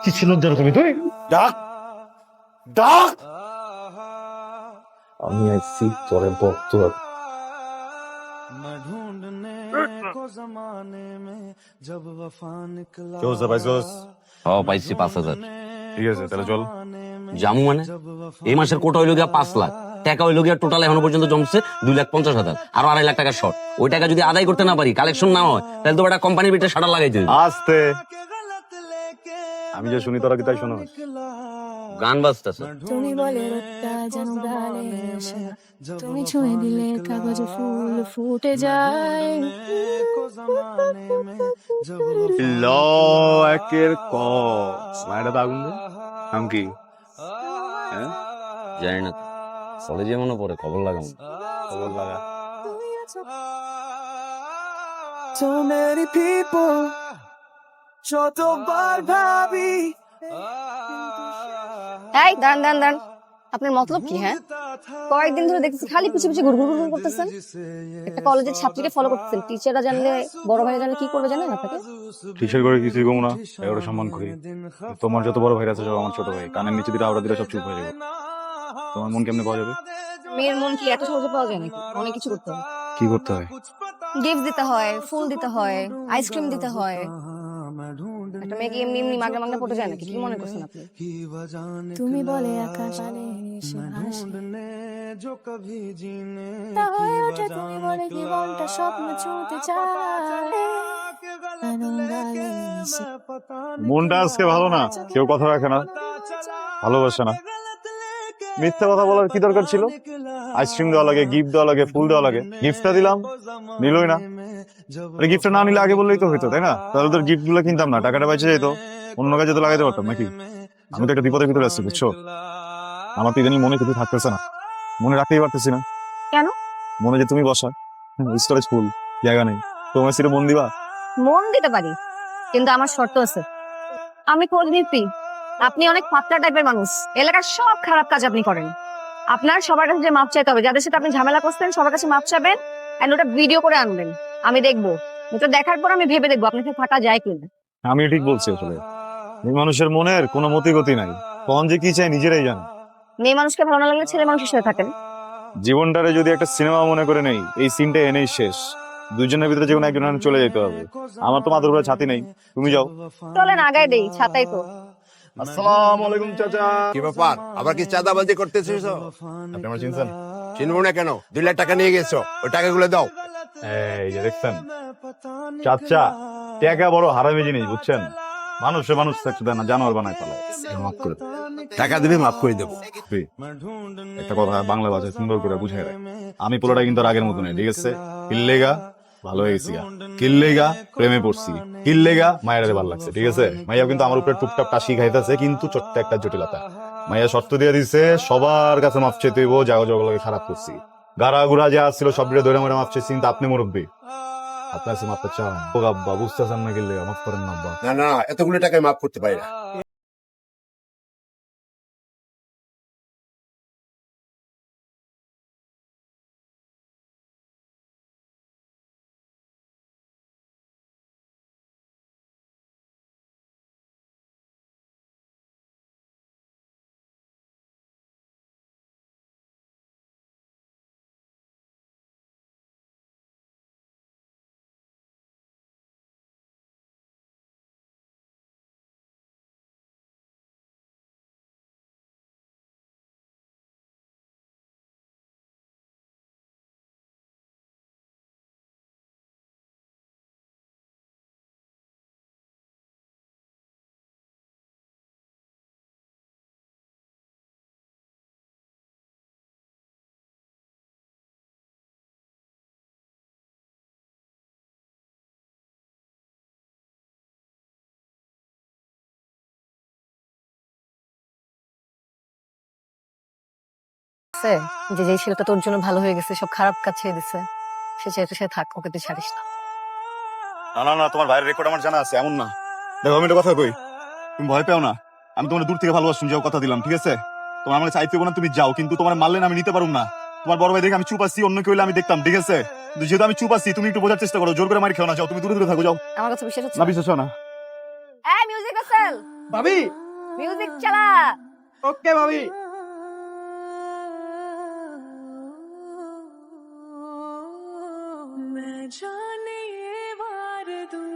কি ছিল তুমি তুই ডাক ডাক আমি আইছি তোরে ভক্ত পাইছি 5,000। ঠিক আছে তাহলে চল। জামু মানে এই মাসের কোটা হইল গিয়া 5 লাখ টাকা, হইল গিয়া টোটাল এখনো পর্যন্ত জমছে 2,50,000, আরো 2.5 লাখ টাকা শর্ট। ওই টাকা যদি আদায় করতে না পারি, কালেকশন না হয়, তাহলে তো একটা কোম্পানির ভিতরে শাটার লাগাইতে হবে। আস্তে, আমি যে শুনি তোরা কি তাই শোনো? গান বাজতেছে। তুমি বলে রোদটা যেন গালে এসে, তুমি ছুঁয়ে দিলে কাগজে ফুল ফুটে যায়। ল একের ক মায়েরা তো আগুন দে নাম কি? হ্যাঁ জানি না, কলেজে মনে পড়ে খবর লাগাম। খবর লাগা। So many people যতবার ভাবি। এই দাঁড়ান দাঁড়ান দাঁড়ান, আপনার মতলব কি? হ্যাঁ, কয়েকদিন ধরে দেখতেছি খালি পিছিয়ে পিছিয়ে ঘুরঘুর ঘুরঘুর করতেছেন। একটা কলেজের ছাত্রীকে ফলো করতেছেন, টিচাররা জানলে, বড় ভাইরা জানলে কি করবে জানেন আপনাকে? টিচার করে কিছুই কমু না, এগুলো সম্মান করি। তোমার যত বড় ভাই আছে সব আমার ছোট ভাই, কানের নিচে দিলে আওড়া দিলে সব চুপ হয়ে যাবে। তোমার মন কেমনে পাওয়া যাবে? মেয়ের মন কি এত সহজে পাওয়া যায় নাকি? অনেক কিছু করতে হয়। কি করতে হয়? গিফট দিতে হয়, ফুল দিতে হয়, আইসক্রিম দিতে হয়। একটা মেয়েকে এমনি এমনি মাগনা মাগনা পড়ে যায় নাকি? কি মনে করছেন আপনি? তুমি বলে আকাশ আলে এসে ভাসে, তা হয়ে ওঠে তুমি বলে জীবনটা স্বপ্ন ছুঁতে চায়। গালে এসে মনটা আজকে ভালো না, কেউ কথা রাখে না, ভালোবাসে না। মিথ্যা কথা বলার কি দরকার ছিল? আইসক্রিম দেওয়া লাগে, গিফট দেওয়া লাগে, ফুল দেওয়া লাগে। গিফটটা দিলাম, নিলই না। গিফটটা না নিলে আগে বললেই তো হইতো, তাই না? তাহলে তোর গিফট গুলো কিনতাম না, টাকাটা বেঁচে যেত, অন্য কাজে তো লাগাইতে পারতাম নাকি? আমি তো একটা বিপদের ভিতরে আছি, বুঝছো? আমার তো ইদানিং মনে কিছু থাকতেছে না, মনে রাখতেই পারতেছি না। কেন? মনে যে তুমি বসা, স্টোরেজ ফুল, জায়গা নেই। তোমার সিটে মন দিবা? মন দিতে পারি, কিন্তু আমার শর্ত আছে। আমি খোঁজ নিচ্ছি, আপনি অনেক পাতলা টাইপের মানুষ, এলাকার সব খারাপ কাজ আপনি করেন। আপনার সবার কাছে যে মাপ চাইতে হবে, যাদের সাথে আপনি ঝামেলা করছেন সবার কাছে মাপ চাবেন, এন্ড ওটা ভিডিও করে আনবেন। আমি দেখবো, ওটা দেখার পর আমি ভেবে দেখবো আপনাকে থাকা যায় কিনা। আমি ঠিক বলছি আসলে, এই মানুষের মনের কোনো মতি গতি নাই, কখন যে কি চাই নিজেরাই জানে। মেয়ে মানুষকে ভালো না লাগলে ছেলে মানুষের সাথে থাকেন। জীবনটারে যদি একটা সিনেমা মনে করে নেই, এই সিনটা এনেই শেষ। দুজনের ভিতরে যে কোনো একজন চলে যেতে হবে। আমার তো মাথার উপরে ছাতি নেই, তুমি যাও। চলেন আগায় দেই, ছাতাই তো। আসসালামু আলাইকুম চাচা। কি ব্যাপার, আবার কি চাঁদাবাজি করতেছিস? আপনি আমার চিনছেন? চিনবো না কেন? 2 লাখ টাকা নিয়ে গেছো, ওই টাকাগুলো দাও। এই যে দেখছেন চাচা, টাকা বড় হারামি জিনিস, বুঝছেন? মানুষে মানুষ থাকতে দেয় না, জানোয়ার বানায় ফেলায়। মাফ করে দাও। টাকা দিবি, মাফ করে দেবো। তুই একটা কথা বাংলা ভাষায় সুন্দর করে বুঝাই রাখ, আমি পোলাটা কিন্তু আর আগের মতো নেই, ঠিক আছে? কিল্লেগা ভালো হয়ে গেছি, কিল্লেগা প্রেমে পড়ছি, কিল্লেগা মায়ের ভালো লাগছে, ঠিক আছে? মাইয়া কিন্তু আমার উপরে টুকটাক টাসি খাইতেছে, কিন্তু ছোট্ট একটা জটিলতা। মাইয়া শর্ত দিয়ে দিছে, সবার কাছে মাফ চাইতে হইব, জাগো জগলকে খারাপ করছি, গাড়া গুড়া যা ছিল সব ধরে মরে মাফ চাইছি, কিন্তু আপনি মুরব্বী, আপনার কাছে মাফ চান। ও আব্বা বুঝতেছেন না, গেলে মাফ করেন না আব্বা। না না, এতগুলো টাকায় মাফ করতে পারি না। যে যে ছেলেটা তোর জন্য ভালো হয়ে গেছে, সব খারাপ কাজ ছেড়ে দিছে, সে ছেলেটার সাথে থাক, ওকে তুই ছাড়িস না। না না না, তোমার ভাইয়ের রেকর্ড আমার জানা আছে, এমন না। দেখো আমি একটা কথা কই, তুমি ভয় পেও না, আমি তোমার দূর থেকে ভালোবাসুন, যাও কথা দিলাম, ঠিক আছে? তোমার আমার চাইতে না, তুমি যাও, কিন্তু তোমার মারলে না আমি নিতে পারবো না। তোমার বড় ভাই দেখে আমি চুপ আছি, অন্য কেউ হলে আমি দেখতাম, ঠিক আছে? কিন্তু যেহেতু আমি চুপ আছি, তুমি একটু বোঝার চেষ্টা করো, জোর করে মারি খেও না, যাও, তুমি দূরে দূরে থাকো, যাও। আমার কাছে বিশ্বাস হচ্ছে না বিশ্বাস হয় না? এই মিউজিক আসেল। ভাবি মিউজিক চালা। ওকে ভাবি। मैं जाने ये वार दूं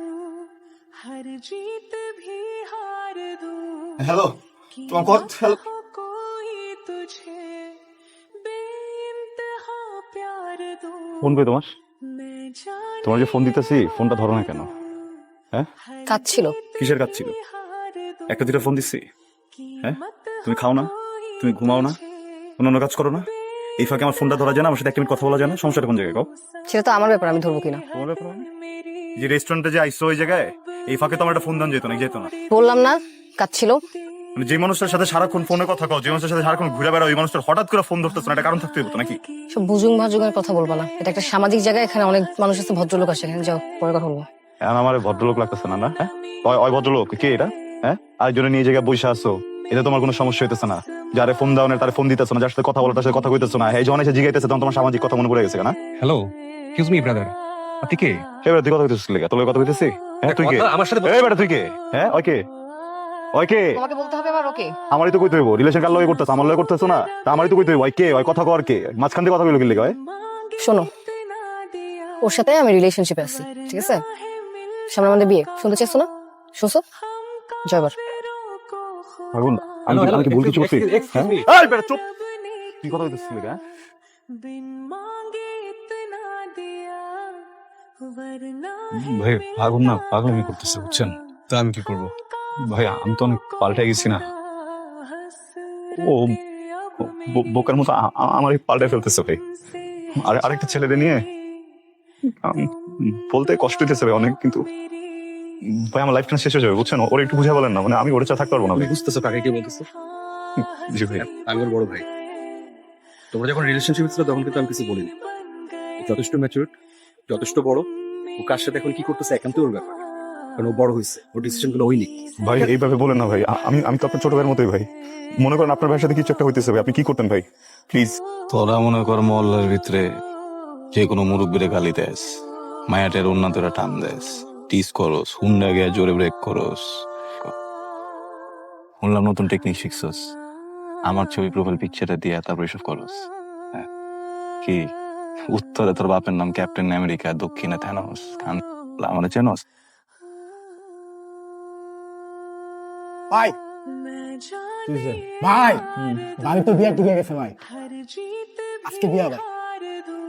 हर जीत भी हार दूं হ্যালো তোমার কথা कोई तुझे बेइंतहा प्यार दूं ফোন কই তোমার मैं जाने তোমার যে ফোন দিতেছি ফোনটা ধরো না কেন? হ্যাঁ কাজ ছিল। কিসের কাজ ছিল? हार दूं একটা দুটো ফোন দিচ্ছি, হ্যাঁ? তুমি খাও না, তুমি ঘুমাও না, অন্য কাজ করো না, এই ফাঁকে আমার ফোনটা ধরা যায় না, আমার সাথে 1 মিনিট কথা বলা যায় না, সমস্যাটা কোন জায়গায় কও? সেটা তো আমার ব্যাপার, আমি ধরবো কিনা। তোমার ব্যাপার মানে? যে রেস্টুরেন্টে যে আইসো ওই জায়গায় এই ফাঁকে তো আমার একটা ফোন দান যেত না, যেত না। বললাম না কাজ ছিল। মানে যে মানুষটার সাথে সারাক্ষণ ফোনে কথা কও, যে মানুষের সাথে সারাক্ষণ ঘুরে বেড়াও, ওই মানুষটার হঠাৎ করে ফোন ধরতেছ না, এটা কারণ থাকতে হতো নাকি? সব বুজুং ভাজুঙের কথা বলবা না, এটা একটা সামাজিক জায়গা, এখানে অনেক মানুষ আছে, ভদ্রলোক আছে, এখানে যাও, পরে কথা বলবো। এখন আমার ভদ্রলোক লাগতেছে না, না? হ্যাঁ, ওই ভদ্রলোক কে এটা? হ্যাঁ, আরেকজনে নিয়ে জায়গায় বসে আসো, এটা তোমার কোনো সমস্যা হইতেছে না? যারে ফোন দাও না তারে ফোন দিতেছ না, যার সাথে কথা বলো তার সাথে কথা কইতেছো না, এই যখন এসে জিগাইতেছে তখন তোমার সামাজিক কথা মনে পড়ে গেছে না? হ্যালো, এক্সকিউজ মি ব্রাদার, আপনি কে? এবার তুই কথা কইতেছিস লেগা, তোর কথা কইতেছি? হ্যাঁ তুই কে? আমার সাথে এই বেটা তুই কে? হ্যাঁ ওই কে? ওই কে? তোমাকে বলতে হবে আবার ওকে? আমারই তো কইতে হইব, রিলেশন কার লগে করতেছ, আমার লগে করতেছ না, তা আমারই তো কইতে হইব, ওই কে? ওই কথা কর কে? মাঝখান দিয়ে কথা কইলো কি লেগা? শোনো, ওর সাথে আমি রিলেশনশিপে আছি, ঠিক আছে? সামনে আমাদের বিয়ে, শুনতে চাইছো না? শুনছো? জয়বার। আগুন, আমি কি ভুল কিছু করছি? এক্সকিউজ মি, এই বেটা চুপ, তুই কথা কইতেছিস লেগা? बिन मांगे इतना दिया वरना ভাই আগুন না পাগলামি করতেছে, বুঝছেন? তা আমি কি করব? ভাই আমি তো অনেক পাল্টে গেছি না। ও বোকার মতো আমারই পাল্টে ফেলতেছে ভাই। আরেকটা ছেলেদের নিয়ে বলতে কষ্ট হইতেছে ভাই অনেক, কিন্তু ভাই আমার লাইফটা শেষ হয়ে যাবে, বুঝছেন? ওরা একটু বুঝে বলেন না, মানে আমি ওরে চা থাকতে পারবো না তুমি ভাই। বুঝতেছো কাকে কি বলতেছো? জি ভাইয়া। আমি ওর বড় ভাই। তোমরা যখন রিলেশনশিপ ছিল তখন কিন্তু আমি কিছু বলিনি। ও যথেষ্ট ম্যাচুরড, যথেষ্ট বড়। ও কার সাথে এখন কি করতেছে একান্তই ওর ব্যাপার, কারণ ও বড় হয়েছে, ওর ডিসিশন গুলো ওই নিক। ভাই এইভাবে বলেন না ভাই, আমি তো আপনার ছোট ভাইয়ের মতোই ভাই। মনে করেন আপনার ভাইয়ের সাথে কিছু একটা হইতেছে ভাই, আপনি কি করতেন ভাই? প্লিজ। তোরা মনে কর মহল্লার ভিতরে যে কোনো মুরব্বীরে গালি দেস, মায়াটের উন্নতরা টান দেস, টিস করস, হুন্ডা গিয়া জোরে ব্রেক করস। শুনলাম নতুন টেকনিক শিখছস, আমার ছবি প্রোফাইল পিকচারটা দিয়া তারপর এসব করস। হ্যাঁ, কি উত্তরে তোর বাপের নাম ক্যাপ্টেন আমেরিকা, দক্ষিণে থ্যানোস, খান আমার চেনস? ভাই ভাই গাড়ি তো বিয়া ঠিক গেছে ভাই, हर जीत আজকে বিয়া ভাই। हार दूं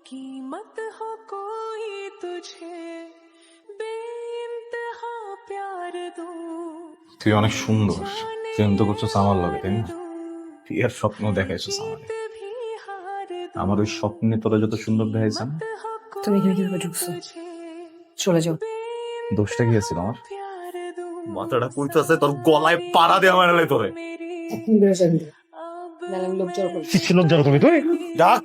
कीमत हो कोई तुझे बेइंतहा प्यार दूं তুই অনেক সুন্দর, প্রেম তো করছস আমার লগে, তাই না? বিয়ের স্বপ্ন দেখাইছস আমারে, भी हार আমার ওই স্বপ্নে তোরা যত সুন্দর দেখাইছাম। তুমি এখানে কিভাবে ঢুকছো? চলে যাও। দোষটা কি ছিল আমার? प्यार दूं মাথাটা কইতাছে, তোর গলায় পাড়া দিয়ে আমার এলাই তোরে। লোক জড়ো করো। কি ছিল জানো তুমি? তুই ডাক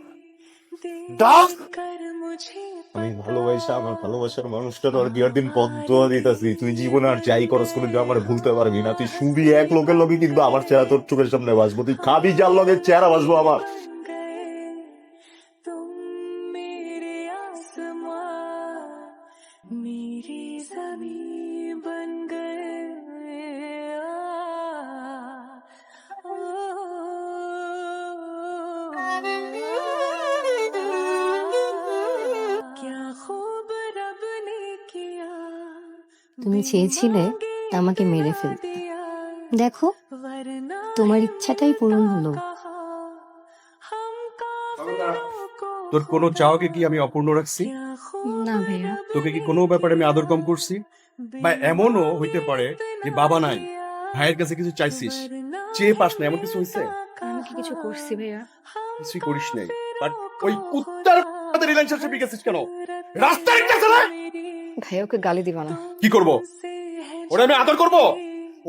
ডাক। कर मुझे আমি ভালোবাসা আমার ভালোবাসার মানুষটা তোর বিয়ার দিন পদ্ম দিতেছি, তুই জীবনে আর যাই করস কোনো আমার ভুলতে পারবি না। তুই শুবি এক লোকের লগে, কিন্তু আমার চেহারা তোর চোখের সামনে বাসবো, তুই খাবি যার লগে চেহারা বাসবো আমার। तुम मेरे आसमां मेरी ज़मीं बन गए क्या खूब रब ने किया তুমি চেয়েছিলে আমাকে মেরে ফেলতে, দেখো वरना তোমার ইচ্ছাটাই পূরণ হলো। हम काफिरों को তোর কোনো চাওয়াকে কি আমি অপূর্ণ রাখছি? না ভাইয়া, তোকে কি কোনো ব্যাপারে আমি আদর কম করছি? বা এমনও হইতে পারে যে বাবা নাই, ভাইয়ের কাছে কিছু চাইছিস, চেয়ে পাস না, এমন কিছু হয়েছে? আমি কি কিছু করছি ভাইয়া? কিছুই করিস নাই, বাট ওই কুত্তার সাথে রিলেশনশিপে গেছিস কেন? রাস্তায় গেছে না? ভাইয়া ওকে গালি দিবা না। কি করব? ওরে আমি আদর করব?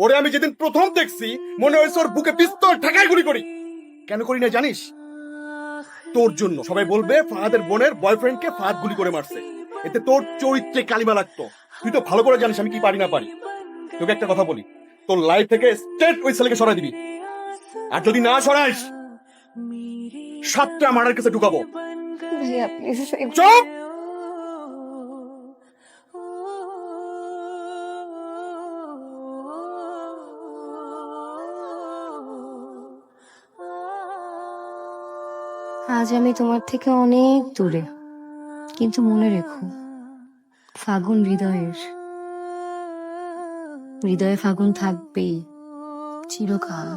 ওরে আমি যেদিন প্রথম দেখছি মনে হয়েছে ওর বুকে পিস্তল ঠেকায় গুলি করি। কেন করি না জানিস? তোর জন্য সবাই বলবে ফাহাদের বোনের বয়ফ্রেন্ডকে ফাহাদ গুলি করে মারছে, এতে তোর চরিত্রে কালিমা লাগতো। তুই তো ভালো করে জানিস আমি কি পারি না পারি। তোকে একটা কথা বলি, তোর লাইফ থেকে স্ট্রেট ওই ছেলেকে সরাই দিবি, আর যদি না সরাইস 7টা মার্ডার কেসে ঢুকাবো। ভাইয়া প্লিজ চুপ! আজ আমি তোমার থেকে অনেক দূরে, কিন্তু মনে রেখো ফাগুন হৃদয়ের, হৃদয়ে ফাগুন থাকবেই চিরকাল।